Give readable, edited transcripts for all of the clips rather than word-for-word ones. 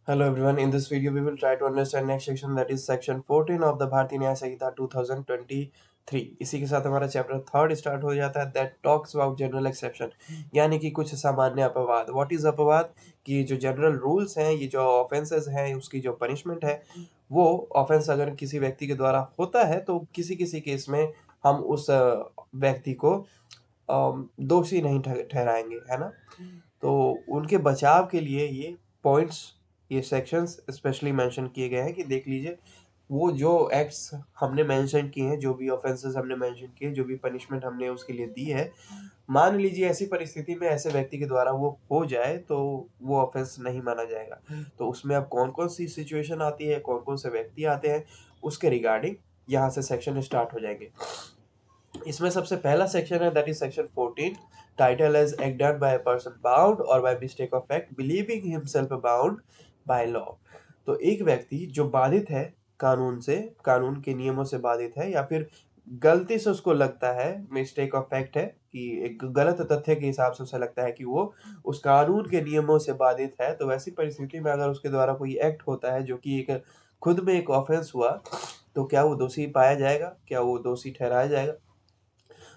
Hello everyone. In this video, we will try to understand next section, that is section 14 of the भारतीय न्याय संहिता 2023. इसी के साथ हमारा चैप्टर थर्ड स्टार्ट हो जाता है, that talks about general exception, यानी कि कुछ सामान्य अपवाद. व्हाट इज अपवाद? कि जो जनरल रूल्स हैं, ये जो ऑफेंसेस हैं, उसकी जो पनिशमेंट है, वो ऑफेंस अगर किसी व्यक्ति के द्वारा होता है तो किसी किसी केस में हम उस व्यक्ति को दोषी नहीं ठहराएंगे, है ना. तो उनके बचाव के लिए ये पॉइंट्स, ये सेक्शंस स्पेशली मेंशन किए गए हैं कि देख लीजिए वो जो एक्ट्स हमने मेंशन किए हैं, जो भी ऑफेंसेस हमने मेंशन किए, जो भी पनिशमेंट हमने उसके लिए दी है, मान लीजिए ऐसी परिस्थिति में ऐसे व्यक्ति के द्वारा वो हो जाए तो वो ऑफेंस नहीं माना जाएगा. तो उसमें अब कौन कौन सी सिचुएशन आती है, कौन कौन से व्यक्ति आते हैं, उसके रिगार्डिंग यहाँ से सेक्शन स्टार्ट हो जाएंगे. इसमें सबसे पहला सेक्शन है, that is section 14. Title is act done by a person bound or by mistake of fact believing himself bound by law. तो एक व्यक्ति जो बाधित है कानून से, कानून के नियमों से बाधित है, या फिर गलती से उसको लगता है, मिस्टेक ऑफ फैक्ट है कि एक गलत तथ्य के हिसाब से उसे लगता है कि वो उस कानून के नियमों से बाधित है, तो वैसी परिस्थिति में अगर उसके द्वारा कोई एक्ट होता है जो कि एक खुद में एक ऑफेंस हुआ, तो क्या वो दोषी पाया जाएगा, क्या वो दोषी ठहराया जाएगा?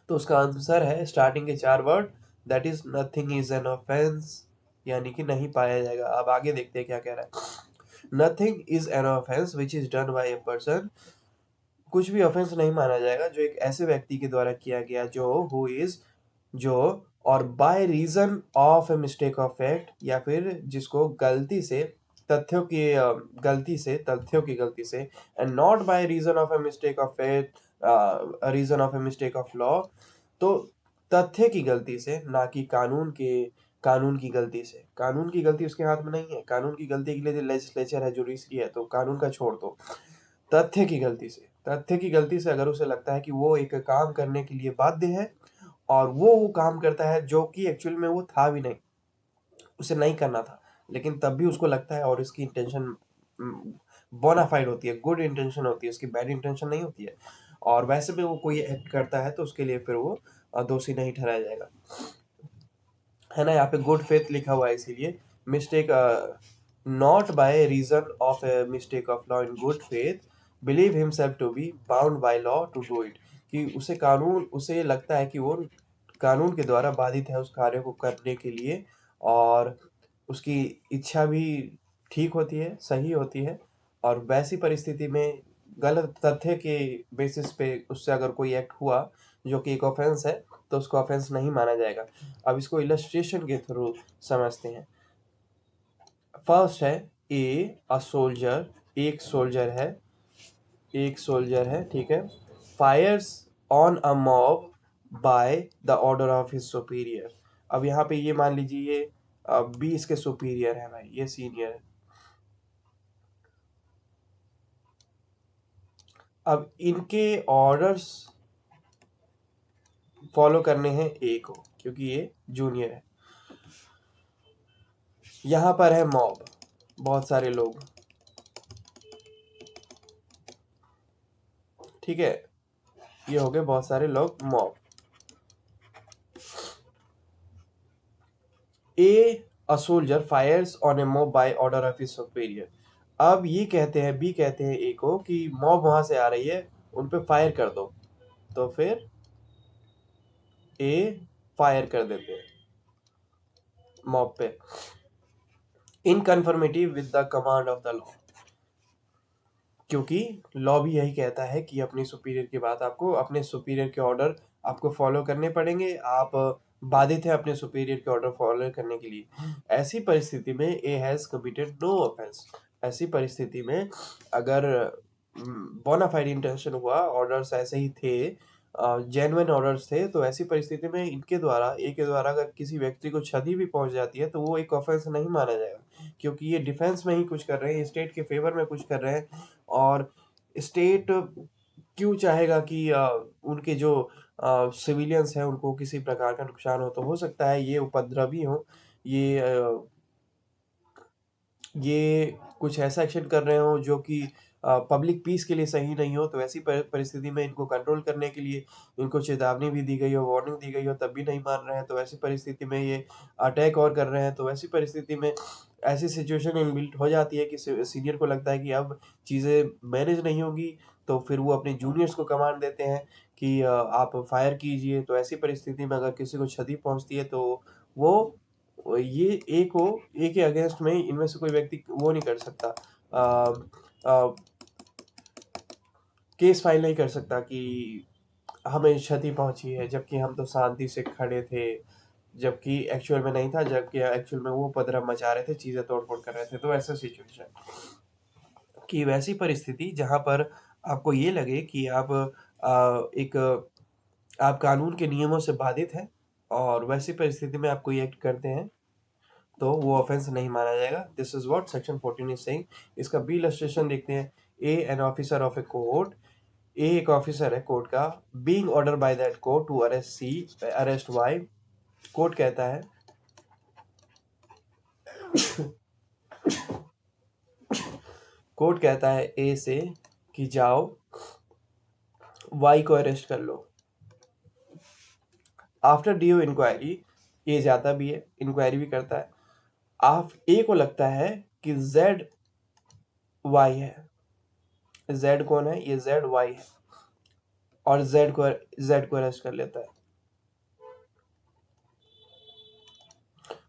तो उसका आंसर है स्टार्टिंग के 4 word, that is nothing is an offence, यानी कि नहीं पाया जाएगा. अब आगे देखते हैं क्या कह रहा है. Nothing is an offence which is done by a person. कुछ भी ऑफेंस नहीं माना जाएगा जो एक ऐसे व्यक्ति के द्वारा किया गया जो हु इज, जो, और by reason of a mistake of fact, या फिर जिसको गलती से, तथ्यों की गलती से, तथ्यों की गलती से, and not by reason of a mistake of fact, reason of a mistake of law. तो तथ्य की गलती से, ना कि कानून की गलती से. कानून की गलती उसके हाथ में नहीं है. कानून की गलती के लिए जो लेजिस्लेचर है, जुडिशरी है, तो कानून का छोड़ दो. तथ्य की गलती से, तथ्य की गलती से अगर उसे लगता है कि वो एक काम करने के लिए बाध्य है और वो काम करता है जो कि एक्चुअल में वो था भी नहीं, उसे नहीं करना था, लेकिन तब भी उसको लगता है, और इसकी इंटेंशन बोनाफाइड होती है, गुड इंटेंशन होती है, उसकी बैड इंटेंशन नहीं होती है, और वैसे भी वो कोई एक्ट करता है, तो उसके लिए फिर वो दोषी नहीं ठहराया जाएगा, है ना. यहाँ पे गुड फेथ लिखा हुआ है, इसीलिए mistake, not by reason of a mistake of law in good faith believe himself to be bound by law to do it. कि उसे लगता है कि वो कानून के द्वारा बाधित है उस कार्य को करने के लिए, और उसकी इच्छा भी ठीक होती है, सही होती है, और वैसी परिस्थिति में गलत तथ्य के बेसिस पे उससे अगर कोई एक्ट हुआ जो कि एक ऑफेंस है, तो उसको ऑफेंस नहीं माना जाएगा. अब इसको इलस्ट्रेशन के थ्रू समझते हैं. फर्स्ट है अ सोल्जर. एक सोल्जर है, ठीक है. Fires on a mob by the order of his superior. अब यहाँ पे ये मान लीजिए ये बी इसके सुपीरियर है भाई, ये सीनियर है. अब इनके ऑर्डर्स फॉलो करने हैं ए को, क्योंकि ये जूनियर है. यहाँ पर है मॉब, बहुत सारे लोग, ठीक है. ये हो गए बहुत सारे लोग, mob. A soldier fires on a mob by order of his superior. अब ये कहते हैं, बी कहते हैं ए को कि मॉब वहां से आ रही है, उन पे फायर कर दो. तो फिर ए फायर कर देते हैं मॉब पे, इन conformity with the command of the law. क्योंकि लॉ भी यही कहता है कि अपनी सुपीरियर की बात, आपको अपने सुपीरियर के ऑर्डर आपको फॉलो करने पड़ेंगे. आप बाधित है अपने सुपीरियर के ऑर्डर फॉलो करने के लिए. ऐसी परिस्थिति में A has committed no offence. ऐसी परिस्थिति में अगर बोनाफाइड इंटेंशन हुआ, ऑर्डर्स ऐसे ही थे, जेन्युइन ऑर्डर्स थे, तो ऐसी परिस्थिति में इनके द्वारा, ए के द्वारा अगर किसी व्यक्ति को क्षति भी पहुंच जाती है, तो वो एक ऑफेंस नहीं माना जाएगा, क्योंकि ये डिफेंस में ही कुछ कर रहे हैं, स्टेट के फेवर में कुछ कर रहे हैं. और स्टेट क्यों चाहेगा कि उनके जो सिविलियंस हैं उनको किसी प्रकार का नुकसान हो. तो हो सकता है ये उपद्रवी हो, ये कुछ ऐसा एक्शन कर रहे हो जो कि पब्लिक पीस के लिए सही नहीं हो, तो ऐसी परिस्थिति में इनको कंट्रोल करने के लिए इनको चेतावनी भी दी गई हो, वार्निंग दी गई हो, तब भी नहीं मान रहे हैं, तो ऐसी परिस्थिति में ये अटैक और कर रहे हैं। तो ऐसी परिस्थिति में ऐसी सिचुएशन इनबिल्ट हो जाती है कि सीनियर को लगता है कि अब चीज़ें मैनेज नहीं होंगी, तो फिर वो अपने जूनियर्स को कमांड देते हैं कि आप फायर कीजिए। तो ऐसी परिस्थिति में अगर किसी को क्षति पहुंचती है तो वो ये ए के अगेंस्ट में इनमें से कोई व्यक्ति वो नहीं कर सकता, केस फाइल नहीं कर सकता कि हमें क्षति पहुंची है, जबकि हम तो शांति से खड़े थे, जबकि एक्चुअल में नहीं था, जबकि एक्चुअल में वो उपद्रव मचा रहे थे, चीजें तोड़-फोड़ कर रहे थे। तो ऐसा सिचुएशन कि वैसी परिस्थिति जहाँ पर आपको ये लगे कि एक आप कानून के नियमों से बाधित हैं और वैसी परिस्थिति में आप कोई एक्ट करते हैं, तो वो ऑफेंस नहीं माना जाएगा। This is what section 14 is saying. इसका बी इलस्ट्रेशन देखते हैं। A an officer of a court, A एक ऑफिसर है कोर्ट का, being order by that court to arrest C, arrest Y. Court कहता है कोर्ट कहता है ए से कि जाओ वाई को अरेस्ट कर लो। आफ्टर ड्यू इंक्वायरी ए जाता भी है, इंक्वायरी भी करता है। आप ए को लगता है कि जेड वाई है। जेड कौन है? ये जेड वाई है, और जेड को अरेस्ट कर लेता है।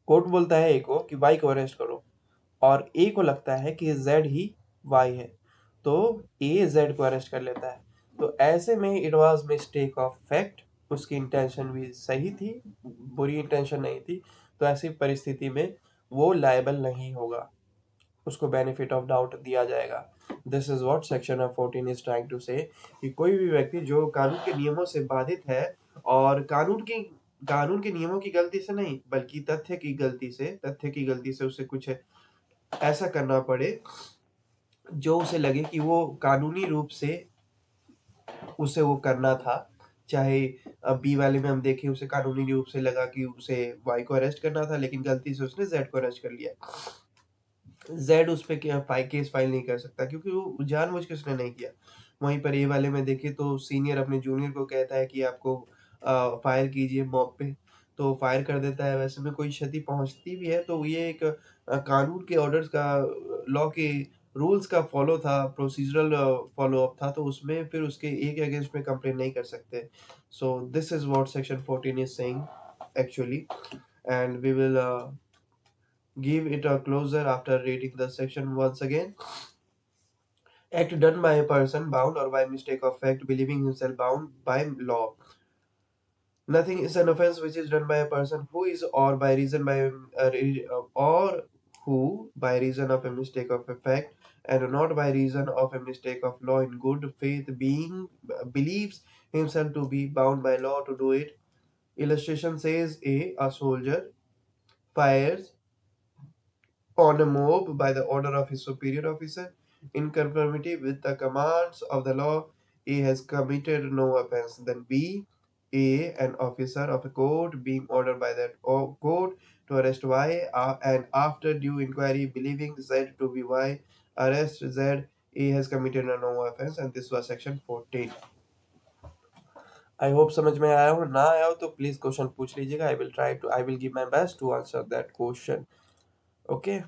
कोर्ट बोलता है ए को कि वाई को अरेस्ट करो, और ए को लगता है कि जेड ही वाई है, तो ए जेड को अरेस्ट कर लेता है। तो ऐसे में it was mistake of fact, उसकी इंटेंशन भी सही थी, बुरी इंटेंशन नहीं थी। तो ऐसी परिस्थिति में वो लायबल नहीं होगा, उसको बेनिफिट ऑफ डाउट दिया जाएगा। This is what section of 14 is trying to say, कि कोई भी व्यक्ति जो कानून के नियमों से बाधित है, और कानून के नियमों की गलती से नहीं, बल्कि तथ्य की गलती से उसे कुछ ऐसा करना पड़े जो उसे लगे कि वो कानूनी रूप से उसे वो करना था। चाहे बी वाले में हम देखें, उसे कानूनी रूप से लगा कि उसे वाई को अरेस्ट करना था, लेकिन गलती से उसने जेड को अरेस्ट कर लिया। जेड उस पे केस फाइल नहीं कर सकता, क्योंकि वो जानबूझ के उसने नहीं किया। वहीं पर ए वाले में देखें तो सीनियर अपने जूनियर को कहता है कि आपको फायर कीजिए मॉब पे, तो फायर कर देता है। वैसे में कोई क्षति पहुंचती भी है तो ये एक कानून के ऑर्डर्स का, लॉ के रूल्स का फॉलो था, प्रोसीजरल फॉलो अप था, तो उसमें फिर उसके ए के अगेंस्ट में कंप्लेन नहीं कर सकते। So this is what section 14 is saying actually, and we will give it a closer after reading the section once again. Act done by a person bound or by mistake of fact believing himself bound by law. Nothing is an offense which is done by a person who is or by reason by or who by reason of a mistake of a fact and not by reason of a mistake of law in good faith being believes himself to be bound by law to do it. Illustration says a soldier fires on a mob by the order of his superior officer. In conformity with the commands of the law, A has committed no offense. Then B, A, an officer of a court, being ordered by that court to arrest Y, and after due inquiry, believing Z to be Y, arrest Z. A has committed no offense, and this was section 14. I hope समझ में आया हो। ना आया हो तो please question पूछ लीजिएगा। I will give my best to answer that question. Okay.